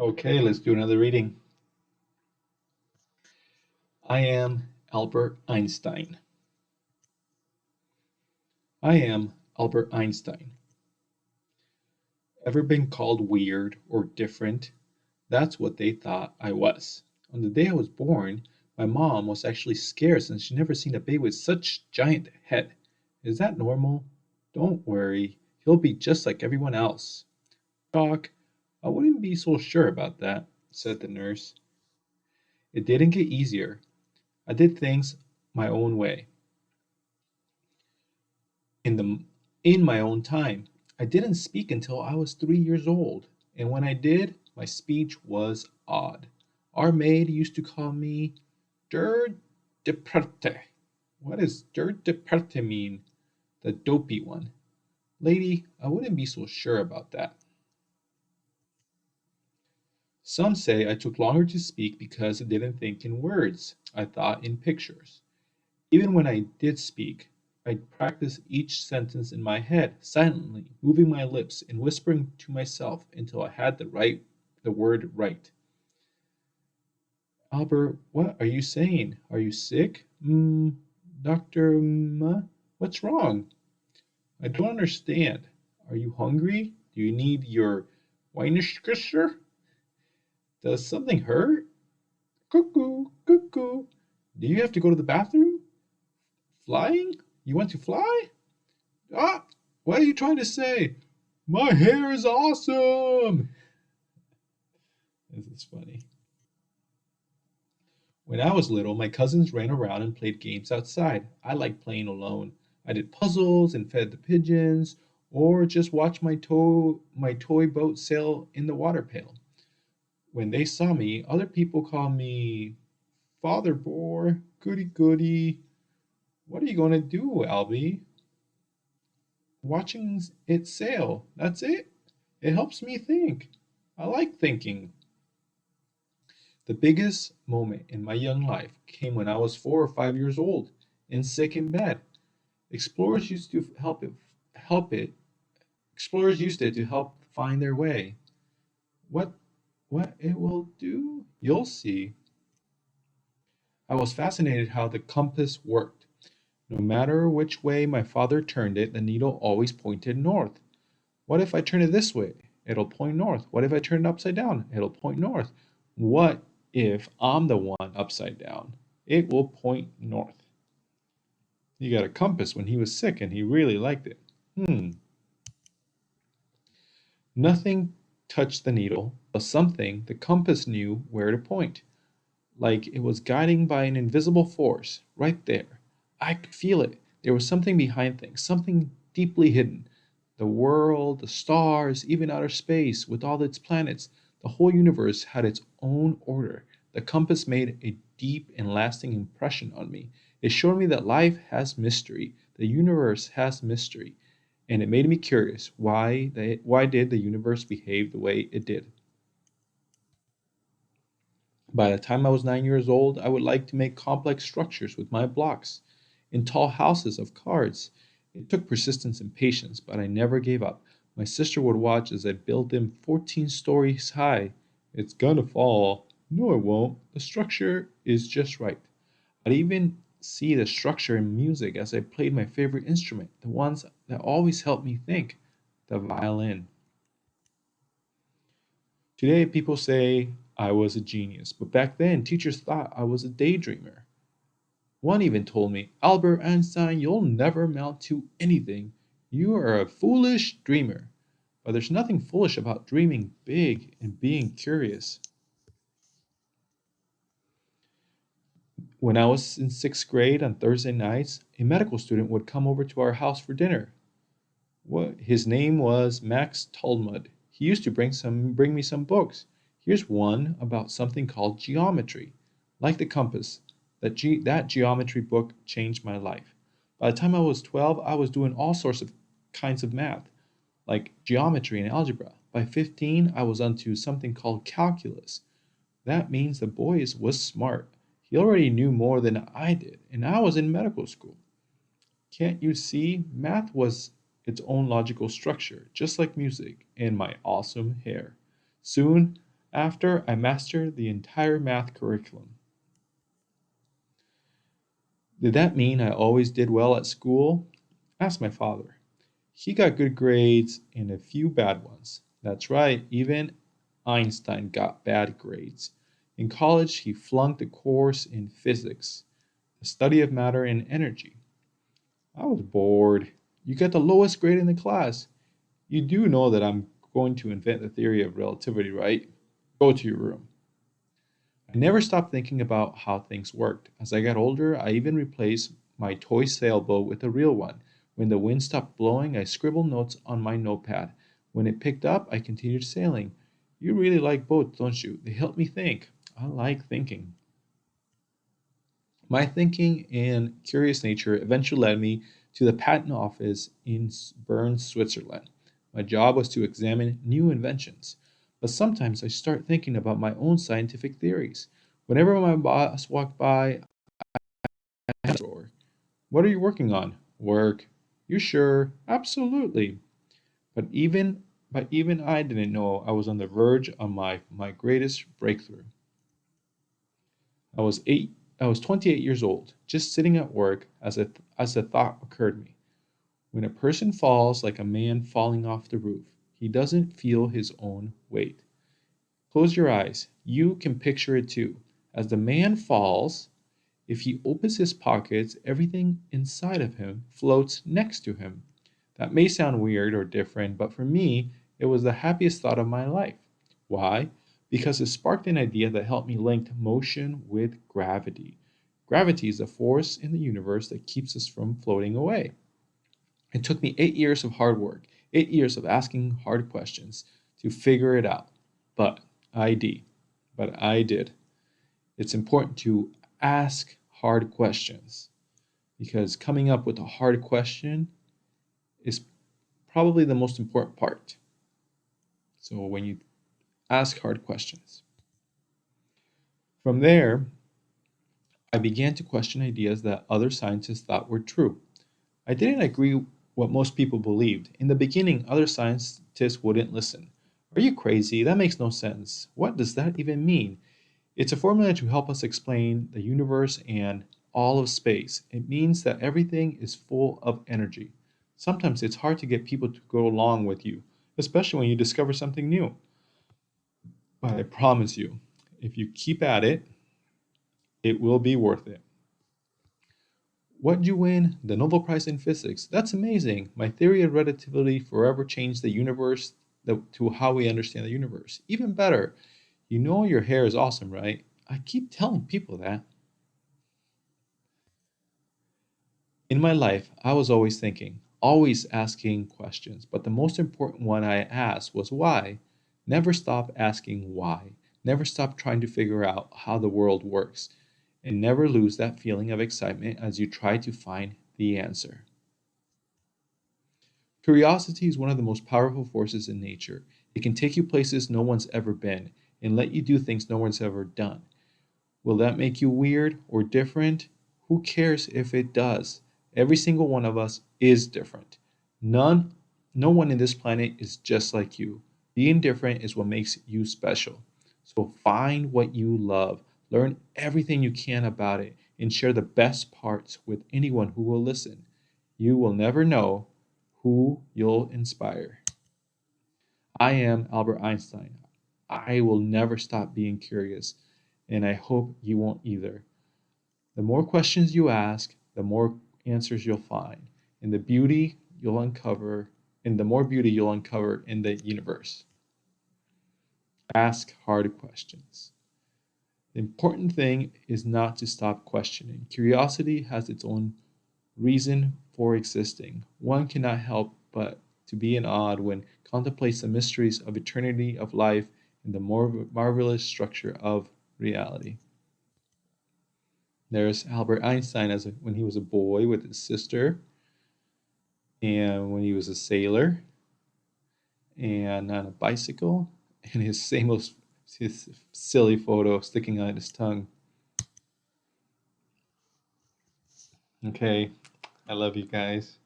Okay, let's do another reading. I am Albert Einstein. I am Albert Einstein. Ever been called weird or different? That's what they thought I was. On the day I was born, my mom was actually scared since she'd never seen a baby with such giant head. Is that normal? Don't worry, he'll be just like everyone else. Doc, I wouldn't be so sure about that, said the nurse. It didn't get easier. I did things my own way. in the in my own time. I didn't speak until I was 3 years old, and when I did, my speech was odd. Our maid used to call me der de parte. What does der de parte mean? The dopey one. Lady, I wouldn't be so sure about that. Some say I took longer to speak because I didn't think in words. I thought in pictures. Even when I did speak, I'd practice each sentence in my head, silently, moving my lips and whispering to myself until I had the word right. Albert, what are you saying? Are you sick? Doctor, what's wrong? I don't understand. Are you hungry? Do you need your Weinerskisser? Does something hurt? Cuckoo, cuckoo. Do you have to go to the bathroom? Flying? You want to fly? Ah, what are you trying to say? My hair is awesome. This is funny. When I was little, my cousins ran around and played games outside. I liked playing alone. I did puzzles and fed the pigeons, or just watched my toy boat sail in the water pail. When they saw me, other people called me Father Boar, Goody Goody. What are you going to do, Albie? Watching it sail. That's it. It helps me think. I like thinking. The biggest moment in my young life came when I was 4 or 5 years old and sick in bed. Explorers used to help it. Explorers used it to help find their way. What what it will do? You'll see. I was fascinated how the compass worked. No matter which way my father turned it, the needle always pointed north. What if I turn it this way? It'll point north. What if I turn it upside down? It'll point north. What if I'm the one upside down? It will point north. He got a compass when he was sick and he really liked it. Hmm. Nothing touched the needle, but something, the compass knew where to point, like it was guiding by an invisible force right there. I could feel it. There was something behind things, something deeply hidden. The world, the stars, even outer space with all its planets, the whole universe had its own order. The compass made a deep and lasting impression on me. It showed me that life has mystery, the universe has mystery, and it made me curious why did the universe behave the way it did. By the time I was 9 years old, I would like to make complex structures with my blocks in tall houses of cards. It took persistence and patience, but I never gave up. My sister would watch as I built them 14 stories high. It's gonna fall. No, it won't. The structure is just right. I'd even see the structure in music as I played my favorite instrument, the ones that always helped me think, the violin. Today, people say I was a genius, but back then, teachers thought I was a daydreamer. One even told me, Albert Einstein, you'll never amount to anything. You are a foolish dreamer. But there's nothing foolish about dreaming big and being curious. When I was in sixth grade on Thursday nights, a medical student would come over to our house for dinner. His name was Max Talmud. He used to bring me some books. Here's one about something called geometry. Like the compass, that geometry book changed my life. By the time I was 12, I was doing all sorts of kinds of math, like geometry and algebra. By 15, I was onto something called calculus. That means the was smart. He already knew more than I did, and I was in medical school. Can't you see? Math was its own logical structure, just like music and my awesome hair. Soon, after I mastered the entire math curriculum. Did that mean I always did well at school? Asked my father. He got good grades and a few bad ones. That's right, even Einstein got bad grades. In college, he flunked a course in physics, the study of matter and energy. I was bored. You get the lowest grade in the class. You do know that I'm going to invent the theory of relativity, right? Go to your room. I never stopped thinking about how things worked. As I got older, I even replaced my toy sailboat with a real one. When the wind stopped blowing, I scribbled notes on my notepad. When it picked up, I continued sailing. You really like boats, don't you? They help me think. I like thinking. My thinking and curious nature eventually led me to the patent office in Bern, Switzerland. My job was to examine new inventions. But sometimes I start thinking about my own scientific theories. Whenever my boss walked by, I had a roar. What are you working on? Work. You sure? Absolutely. But even I didn't know I was on the verge of my greatest breakthrough. I was 28 years old, just sitting at work as a thought occurred to me. When a person falls like a man falling off the roof, he doesn't feel his own weight. Close your eyes. You can picture it too. As the man falls, if he opens his pockets, everything inside of him floats next to him. That may sound weird or different, but for me, it was the happiest thought of my life. Why? Because it sparked an idea that helped me link motion with gravity. Gravity is a force in the universe that keeps us from floating away. It took me 8 years of hard work, 8 years of asking hard questions to figure it out. But I did. But I did. It's important to ask hard questions because coming up with a hard question is probably the most important part. So when you ask hard questions. From there, I began to question ideas that other scientists thought were true. I didn't agree what most people believed. In the beginning, other scientists wouldn't listen. Are you crazy? That makes no sense. What does that even mean? It's a formula to help us explain the universe and all of space. It means that everything is full of energy. Sometimes it's hard to get people to go along with you, especially when you discover something new. But I promise you, if you keep at it, it will be worth it. What'd you win? The Nobel Prize in Physics. That's amazing. My theory of relativity forever changed the universe to how we understand the universe. Even better, you know your hair is awesome, right? I keep telling people that. In my life, I was always thinking, always asking questions, but the most important one I asked was why. Never stop asking why. Never stop trying to figure out how the world works. And never lose that feeling of excitement as you try to find the answer. Curiosity is one of the most powerful forces in nature. It can take you places no one's ever been and let you do things no one's ever done. Will that make you weird or different? Who cares if it does? Every single one of us is different. None no one in this planet is just like you. Being different is what makes you special. So find what you love, learn everything you can about it, and share the best parts with anyone who will listen. You will never know who you'll inspire. I am Albert Einstein. I will never stop being curious, and I hope you won't either. The more questions you ask, the more answers you'll find, and the more beauty you'll uncover in the universe. Ask hard questions. The important thing is not to stop questioning. Curiosity has its own reason for existing. One cannot help but to be in awe when contemplates the mysteries of eternity of life and the more marvelous structure of reality. There's Albert Einstein when he was a boy with his sister, and when he was a sailor, and on a bicycle, and his silly photo sticking out his tongue. Okay, I love you guys.